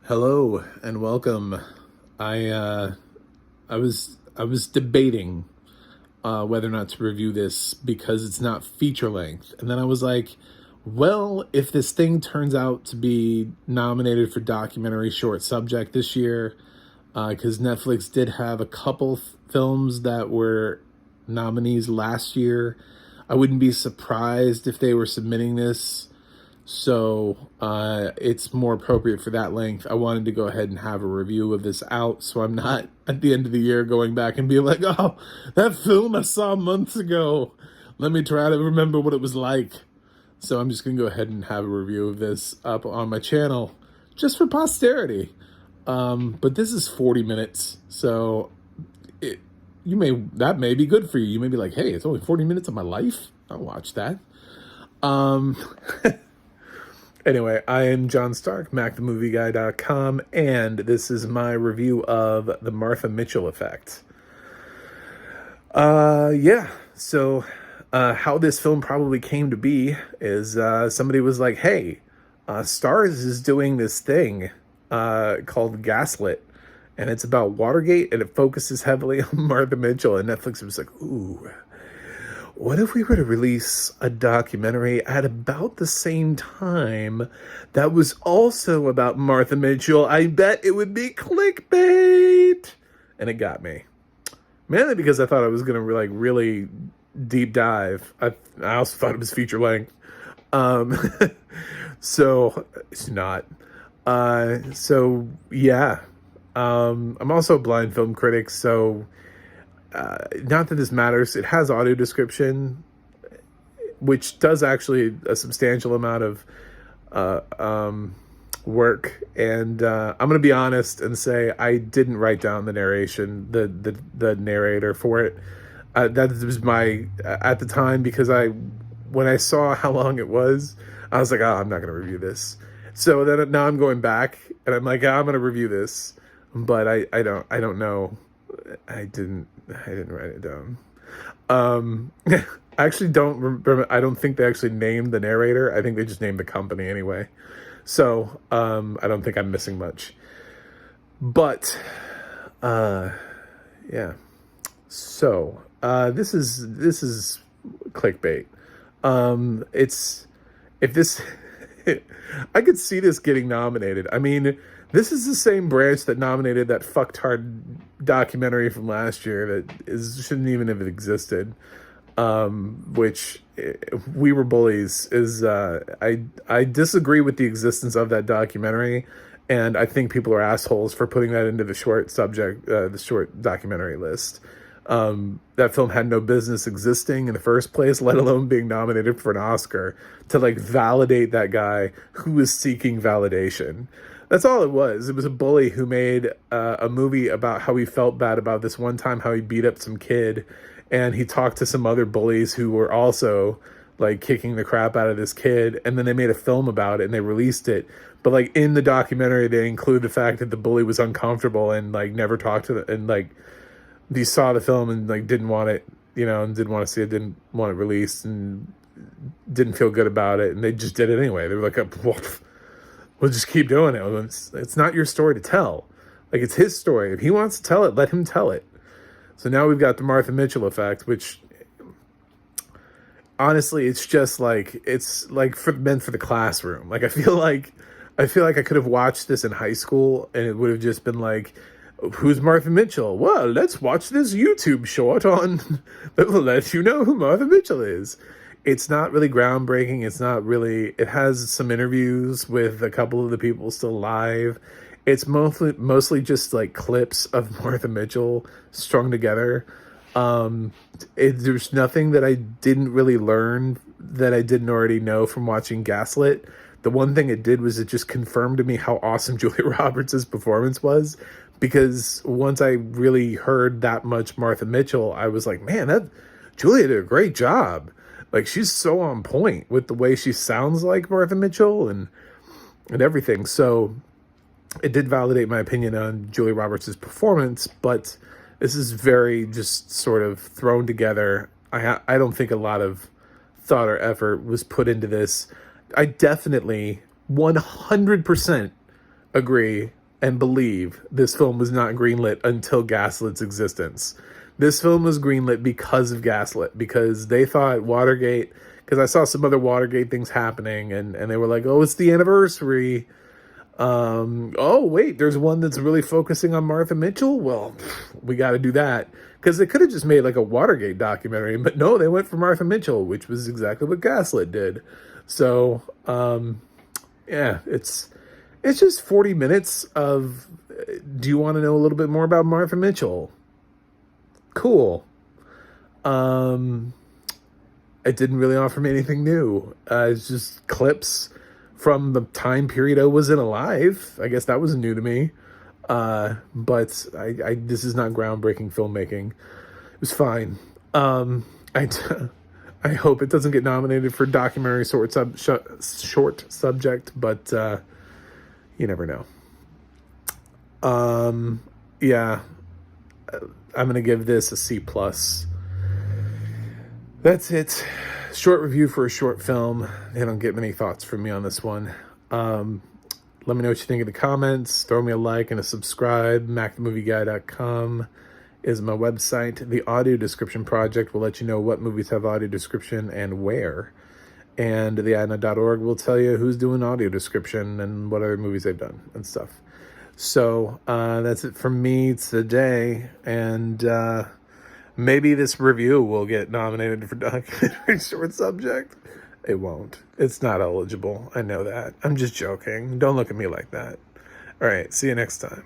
Hello and welcome. I uh, I was debating whether or not to review this because it's not feature length, and then I was like, well, if this thing turns out to be nominated for documentary short subject this year, because Netflix did have a couple films that were nominees last year, I wouldn't be surprised if they were submitting this, so it's more appropriate for that length. I wanted to go ahead and have a review of this out, so I'm not at the end of the year going back and being like, oh, that film I saw months ago. Let me try to remember what it was like. So I'm just going to go ahead and have a review of this up on my channel just for posterity. But this is 40 minutes, so that may be good for you. You may be like, hey, it's only 40 minutes of my life. I'll watch that. Um, Anyway, I am John Stark, MacTheMovieGuy.com, and this is my review of The Martha Mitchell Effect. So how this film probably came to be is somebody was like, hey, Starz is doing this thing called Gaslit, and it's about Watergate, and it focuses heavily on Martha Mitchell, and Netflix was like, ooh, what if we were to release a documentary at about the same time that was also about Martha Mitchell? I bet it would be clickbait. And it got me. Mainly because I thought I was going to really deep dive. I also thought it was feature length. So it's not. Yeah. I'm also a blind film critic, so not that this matters. It has audio description, which does actually a substantial amount of work. And I'm going to be honest and say I didn't write down the narration, the narrator for it. That was my at the time, because when I saw how long it was, I was like, oh, I'm not going to review this. So then now I'm going back and I'm like, I'm going to review this, but I don't know. I didn't write it down. I actually don't remember. I don't think they actually named the narrator. I think they just named the company anyway. So I don't think I'm missing much. But yeah. So this is clickbait. It's if this I could see this getting nominated. I mean, this is the same branch that nominated that fucktard documentary from last year shouldn't even have existed. Which We Were Bullies is. I disagree with the existence of that documentary, and I think people are assholes for putting that into the short documentary list. That film had no business existing in the first place, let alone being nominated for an Oscar to validate that guy who was seeking validation. That's all it was. It was a bully who made a movie about how he felt bad about this one time, how he beat up some kid, and he talked to some other bullies who were also kicking the crap out of this kid, and then they made a film about it and they released it. But in the documentary, they include the fact that the bully was uncomfortable and never talked to he saw the film and didn't want it, and didn't want to see it, didn't want it released, and didn't feel good about it, and they just did it anyway. They were like, we'll just keep doing it. It's not your story to tell. It's his story. If he wants to tell it, let him tell it. So now we've got the Martha Mitchell effect, which honestly, it's just it's meant for the classroom. I feel like I could have watched this in high school and it would have just been who's Martha Mitchell? Well, let's watch this YouTube short on that will let you know who Martha Mitchell is. It's not really groundbreaking. It's not really. It has some interviews with a couple of the people still alive. It's mostly just clips of Martha Mitchell strung together. There's nothing that I didn't really learn that I didn't already know from watching Gaslit. The one thing it did was it just confirmed to me how awesome Julia Roberts' performance was. Because once I really heard that much Martha Mitchell, I was like, man, Julia did a great job. She's so on point with the way she sounds like Martha Mitchell and everything. So it did validate my opinion on Julia Roberts' performance, but this is very just sort of thrown together. I don't think a lot of thought or effort was put into this. I definitely 100% agree and believe this film was not greenlit until Gaslit existence. This film was greenlit because of Gaslit, because they thought Watergate, because I saw some other Watergate things happening, and they were like, oh, it's the anniversary. Oh, wait, there's one that's really focusing on Martha Mitchell? Well, we got to do that. Because they could have just made like a Watergate documentary, but no, they went for Martha Mitchell, which was exactly what Gaslit did. So, yeah, it's just 40 minutes of, do you want to know a little bit more about Martha Mitchell? Cool. It didn't really offer me anything new. It's just clips from the time period I wasn't alive. I guess that was new to me. But I this is not groundbreaking filmmaking. It was fine. I hope it doesn't get nominated for documentary short subject, but you never know. Yeah, I'm gonna give this a C plus. That's it. Short review for a short film. They don't get many thoughts from me on this one. Let me know what you think in the comments. Throw me a like and a subscribe. MacTheMovieGuy.com is my website. The audio description project will let you know what movies have audio description and where. And the adna.org will tell you who's doing audio description and what other movies they've done and stuff. So that's it from me today. And maybe this review will get nominated for documentary short subject. It won't. It's not eligible. I know that. I'm just joking. Don't look at me like that. All right. See you next time.